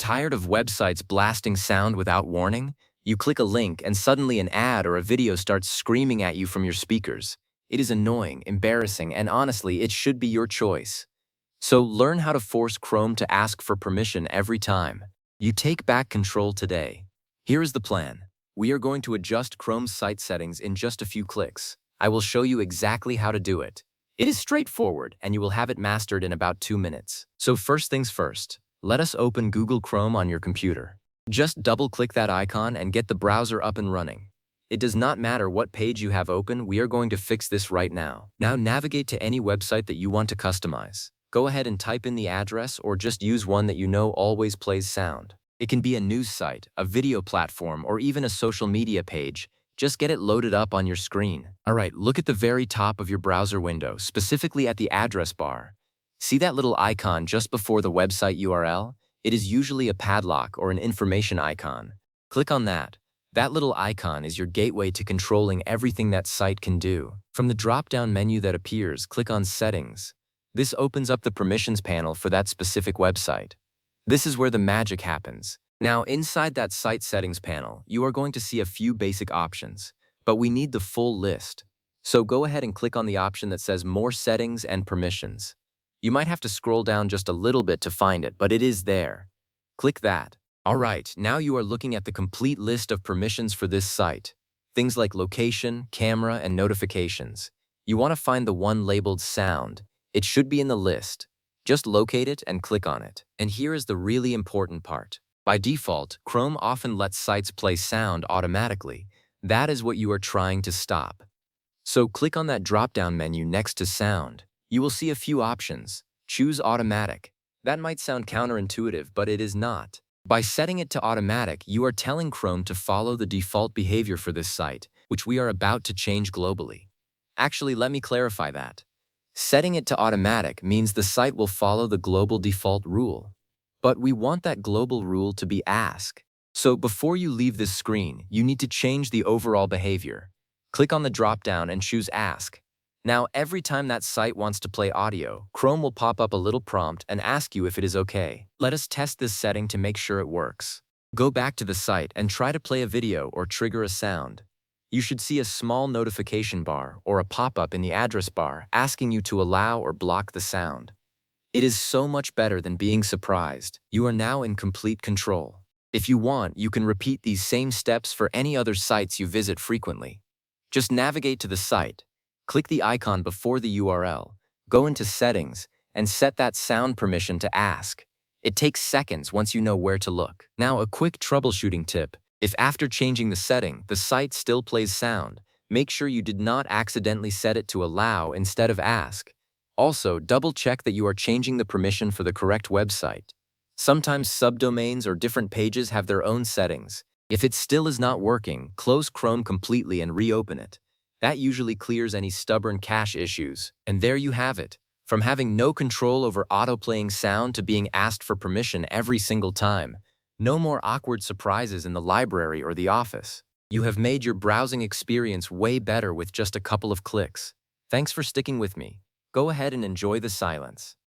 Tired of websites blasting sound without warning? You click a link and suddenly an ad or a video starts screaming at you from your speakers. It is annoying, embarrassing, and honestly, it should be your choice. So learn how to force Chrome to ask for permission every time. You take back control today. Here is the plan. We are going to adjust Chrome's site settings in just a few clicks. I will show you exactly how to do it. It is straightforward, and you will have it mastered in about 2 minutes. So first things first, let us open Google Chrome on your computer. Just double-click that icon and get the browser up and running. It does not matter what page you have open, we are going to fix this right now. Now navigate to any website that you want to customize. Go ahead and type in the address or just use one that you know always plays sound. It can be a news site, a video platform, or even a social media page. Just get it loaded up on your screen. Alright, look at the very top of your browser window, specifically at the address bar. See that little icon just before the website URL? It is usually a padlock or an information icon. Click on that. That little icon is your gateway to controlling everything that site can do. From the drop-down menu that appears, click on Settings. This opens up the permissions panel for that specific website. This is where the magic happens. Now, inside that site settings panel, you are going to see a few basic options, but we need the full list. So go ahead and click on the option that says More Settings and Permissions. You might have to scroll down just a little bit to find it, but it is there. Click that. Alright, now you are looking at the complete list of permissions for this site. Things like location, camera, and notifications. You want to find the one labeled Sound. It should be in the list. Just locate it and click on it. And here is the really important part. By default, Chrome often lets sites play sound automatically. That is what you are trying to stop. So click on that drop-down menu next to Sound. You will see a few options. Choose Automatic. That might sound counterintuitive, but it is not. By setting it to automatic, you are telling Chrome to follow the default behavior for this site, which we are about to change globally. Actually, let me clarify that. Setting it to automatic means the site will follow the global default rule. But we want that global rule to be Ask. So before you leave this screen, you need to change the overall behavior. Click on the drop-down and choose Ask. Now, every time that site wants to play audio, Chrome will pop up a little prompt and ask you if it is okay. Let us test this setting to make sure it works. Go back to the site and try to play a video or trigger a sound. You should see a small notification bar or a pop-up in the address bar asking you to allow or block the sound. It is so much better than being surprised. You are now in complete control. If you want, you can repeat these same steps for any other sites you visit frequently. Just navigate to the site. Click the icon before the URL, go into Settings, and set that sound permission to Ask. It takes seconds once you know where to look. Now, a quick troubleshooting tip. If after changing the setting, the site still plays sound, make sure you did not accidentally set it to Allow instead of Ask. Also, double-check that you are changing the permission for the correct website. Sometimes subdomains or different pages have their own settings. If it still is not working, close Chrome completely and reopen it. That usually clears any stubborn cache issues. And there you have it. From having no control over auto-playing sound to being asked for permission every single time. No more awkward surprises in the library or the office. You have made your browsing experience way better with just a couple of clicks. Thanks for sticking with me. Go ahead and enjoy the silence.